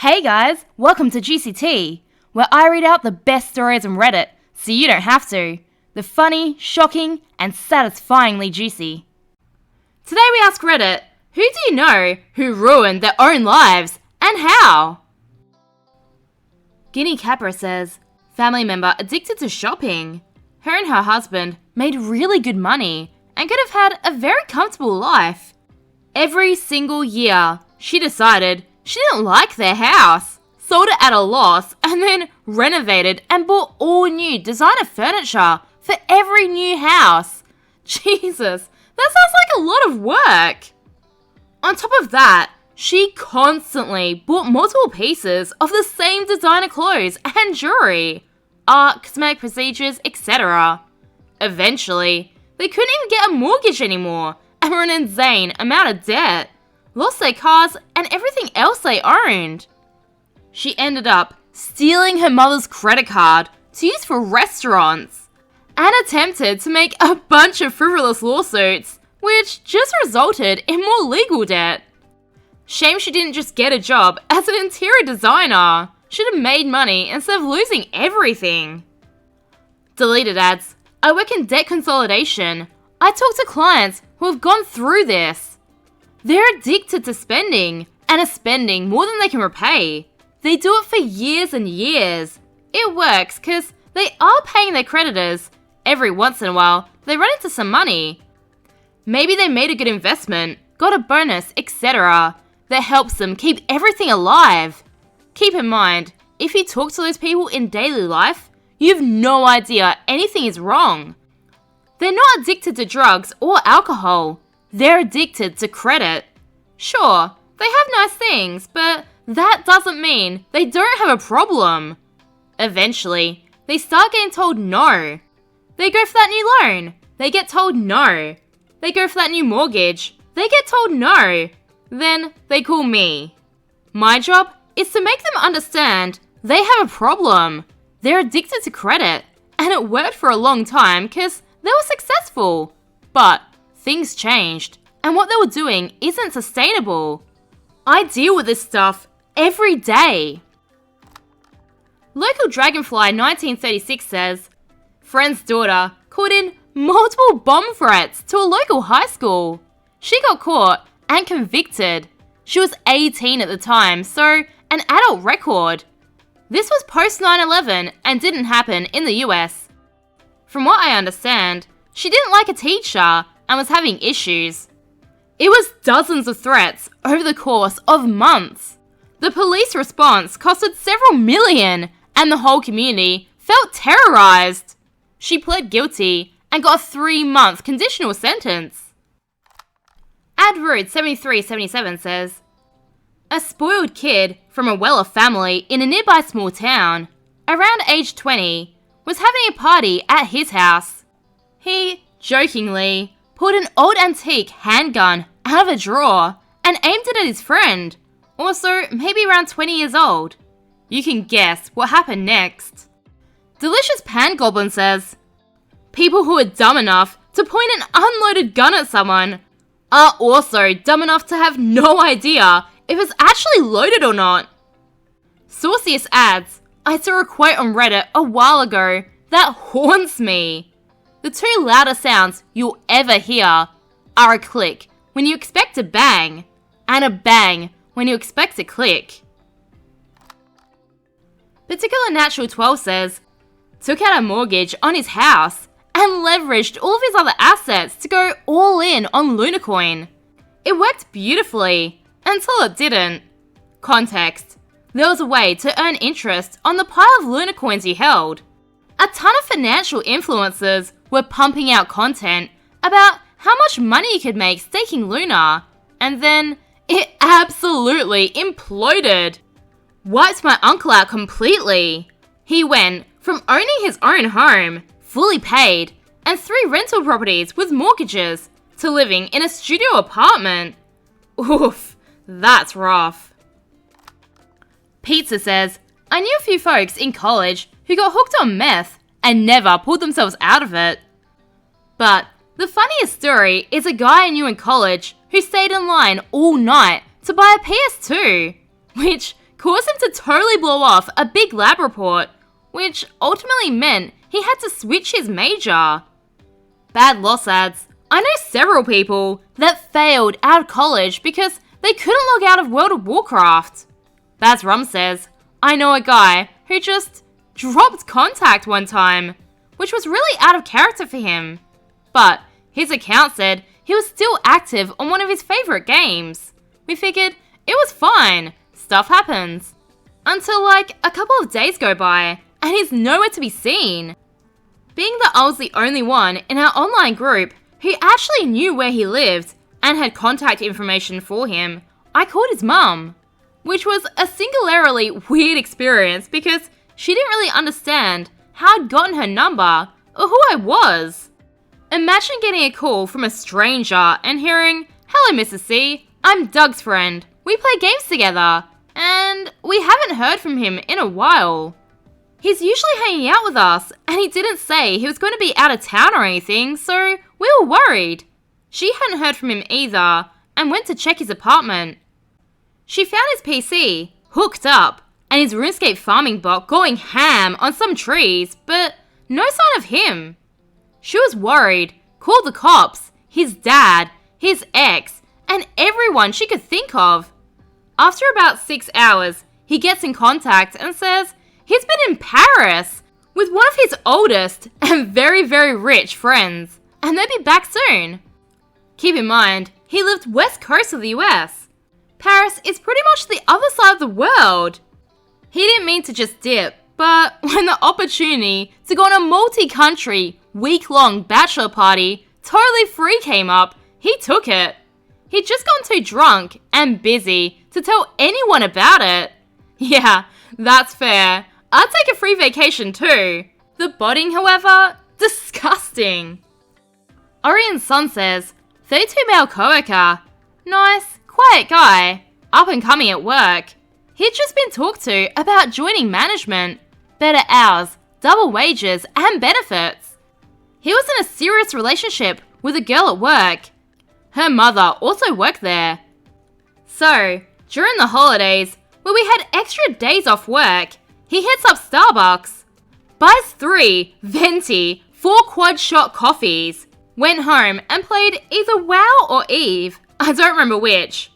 Hey guys, welcome to Juicy Tea, where I read out the best stories on Reddit, so you don't have to. The funny, shocking, and satisfyingly juicy. Today we ask Reddit, who do you know who ruined their own lives, and how? Guinea Capra says, family member addicted to shopping. Her and her husband made really good money and could have had a very comfortable life. Every single year, she decided she didn't like their house, sold it at a loss, and then renovated and bought all new designer furniture for every new house. Jesus, that sounds like a lot of work. On top of that, she constantly bought multiple pieces of the same designer clothes and jewelry, art, cosmetic procedures, etc. Eventually, they couldn't even get a mortgage anymore and were in an insane amount of debt, lost their cars and everything else they owned. She ended up stealing her mother's credit card to use for restaurants and attempted to make a bunch of frivolous lawsuits, which just resulted in more legal debt. Shame she didn't just get a job as an interior designer. Should have made money instead of losing everything. Deleted ads. I work in debt consolidation. I talk to clients who have gone through this. They're addicted to spending and are spending more than they can repay. They do it for years and years. It works because they are paying their creditors. Every once in a while, they run into some money. Maybe they made a good investment, got a bonus, etc. that helps them keep everything alive. Keep in mind, if you talk to those people in daily life, you have no idea anything is wrong. They're not addicted to drugs or alcohol. They're addicted to credit. Sure, they have nice things, but that doesn't mean they don't have a problem. Eventually, they start getting told no. They go for that new loan. They get told no. They go for that new mortgage. They get told no. Then they call me. My job is to make them understand they have a problem. They're addicted to credit, and it worked for a long time because they were successful. But things changed, and what they were doing isn't sustainable. I deal with this stuff every day. Local Dragonfly 1936 says, friend's daughter called in multiple bomb threats to a local high school. She got caught and convicted. She was 18 at the time, so an adult record. This was post 9/11 and didn't happen in the US. From what I understand, she didn't like a teacher and was having issues. It was dozens of threats over the course of months. The police response costed several million, and the whole community felt terrorized. She pled guilty and got a 3-month conditional sentence. AdRude7377 says, a spoiled kid from a well-off family in a nearby small town, around age 20, was having a party at his house. He, jokingly, pulled an old antique handgun out of a drawer and aimed it at his friend, also maybe around 20 years old. You can guess what happened next. Delicious Pan Goblin says, people who are dumb enough to point an unloaded gun at someone are also dumb enough to have no idea if it's actually loaded or not. Sauciest adds, I saw a quote on Reddit a while ago that haunts me. The two loudest sounds you'll ever hear are a click when you expect a bang, and a bang when you expect a click. Particular Natural 12 says, took out a mortgage on his house and leveraged all of his other assets to go all in on Lunacoin. It worked beautifully, until it didn't. Context, there was a way to earn interest on the pile of Lunacoins you held. A ton of financial influencers were pumping out content about how much money you could make staking Luna, and then it absolutely imploded. Wiped my uncle out completely. He went from owning his own home, fully paid, and 3 rental properties with mortgages, to living in a studio apartment. Oof, that's rough. Pizza says, I knew a few folks in college who got hooked on meth and never pulled themselves out of it. But the funniest story is a guy I knew in college who stayed in line all night to buy a PS2, which caused him to totally blow off a big lab report, which ultimately meant he had to switch his major. Bad loss adds. I know several people that failed out of college because they couldn't log out of World of Warcraft. Baz Rum says, I know a guy who just dropped contact one time, which was really out of character for him. But his account said he was still active on one of his favorite games. We figured it was fine, stuff happens. Until like a couple of days go by and he's nowhere to be seen. Being that I was the only one in our online group who actually knew where he lived and had contact information for him, I called his mum, which was a singularly weird experience because she didn't really understand how I'd gotten her number or who I was. Imagine getting a call from a stranger and hearing, hello Mrs. C, I'm Doug's friend. We play games together, and we haven't heard from him in a while. He's usually hanging out with us, and he didn't say he was going to be out of town or anything, so we were worried. She hadn't heard from him either, and went to check his apartment. She found his PC, hooked up, and his RuneScape farming bot going ham on some trees, but no sign of him. She was worried, called the cops, his dad, his ex, and everyone she could think of. After about 6 hours, he gets in contact and says he's been in Paris with one of his oldest and very, very rich friends, and they'll be back soon. Keep in mind, he lived west coast of the US. Paris is pretty much the other side of the world. He didn't mean to just dip, but when the opportunity to go on a multi-country, week-long bachelor party, totally free came up, he took it. He'd just gotten too drunk and busy to tell anyone about it. Yeah, that's fair. I'd take a free vacation too. The botting, however, disgusting. Orion Sun says, 32 male coworker, nice, quiet guy, up and coming at work. He'd just been talked to about joining management, better hours, double wages, and benefits. He was in a serious relationship with a girl at work. Her mother also worked there. So, during the holidays, where we had extra days off work, he hits up Starbucks, buys 3 venti 4 quad shot coffees, went home and played either WoW or Eve, I don't remember which.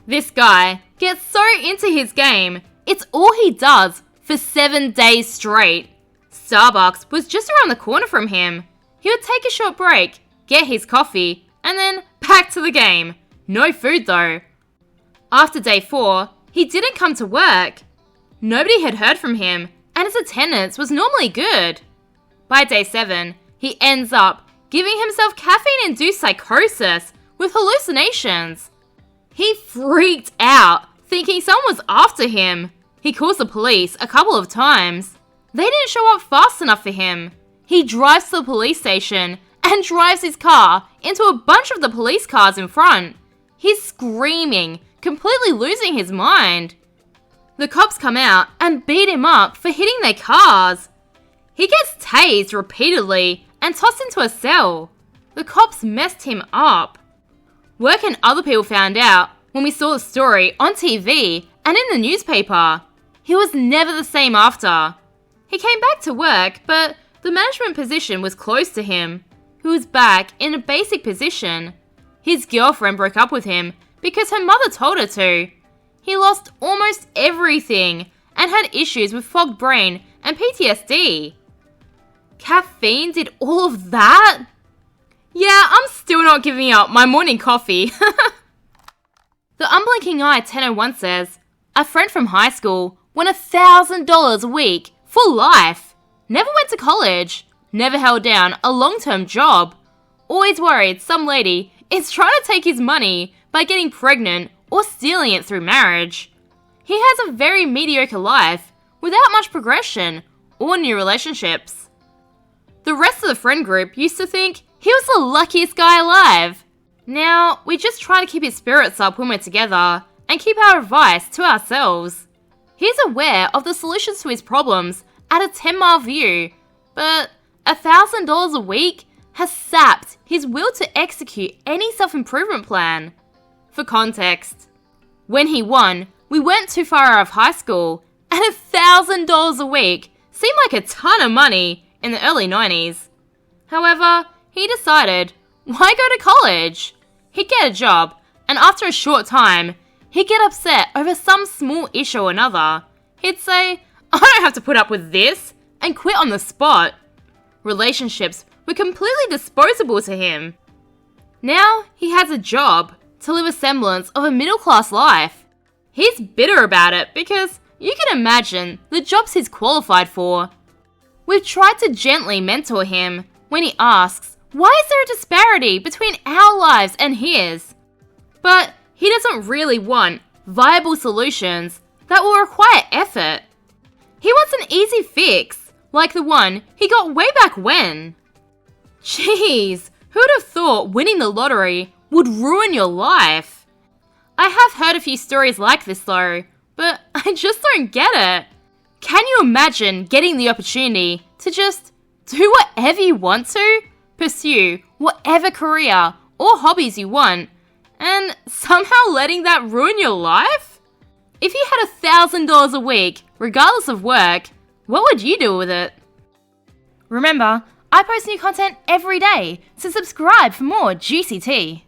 This guy gets so into his game, it's all he does for 7 days straight. Starbucks was just around the corner from him. He would take a short break, get his coffee, and then back to the game. No food though. After day 4, he didn't come to work. Nobody had heard from him, and his attendance was normally good. By day 7, he ends up giving himself caffeine-induced psychosis with hallucinations. He freaked out, thinking someone was after him. He calls the police a couple of times. They didn't show up fast enough for him. He drives to the police station and drives his car into a bunch of the police cars in front. He's screaming, completely losing his mind. The cops come out and beat him up for hitting their cars. He gets tased repeatedly and tossed into a cell. The cops messed him up. Work and other people found out when we saw the story on TV and in the newspaper. He was never the same after. He came back to work, but the management position was closed to him. He was back in a basic position. His girlfriend broke up with him because her mother told her to. He lost almost everything and had issues with fogged brain and PTSD. Caffeine did all of that? Yeah, I'm still not giving up my morning coffee. The Unblinking Eye 1001 says, a friend from high school won $1,000 a week for life. Never went to college. Never held down a long-term job. Always worried some lady is trying to take his money by getting pregnant or stealing it through marriage. He has a very mediocre life without much progression or new relationships. The rest of the friend group used to think he was the luckiest guy alive. Now, we just try to keep his spirits up when we're together and keep our advice to ourselves. He's aware of the solutions to his problems at a 10-mile view, but $1,000 a week has sapped his will to execute any self-improvement plan. For context, when he won We weren't too far out of high school, and $1,000 a week seemed like a ton of money in the early 90s. However, he decided, why go to college? He'd get a job, and after a short time, he'd get upset over some small issue or another. He'd say, I don't have to put up with this, and quit on the spot. Relationships were completely disposable to him. Now he has a job to live a semblance of a middle-class life. He's bitter about it because you can imagine the jobs he's qualified for. We've tried to gently mentor him when he asks, why is there a disparity between our lives and his? But he doesn't really want viable solutions that will require effort. He wants an easy fix, like the one he got way back when. Jeez, who would have thought winning the lottery would ruin your life? I have heard a few stories like this though, but I just don't get it. Can you imagine getting the opportunity to just do whatever you want to, pursue whatever career or hobbies you want, and somehow letting that ruin your life? If you had $1,000 a week, regardless of work, what would you do with it? Remember, I post new content every day, so subscribe for more juicy tea.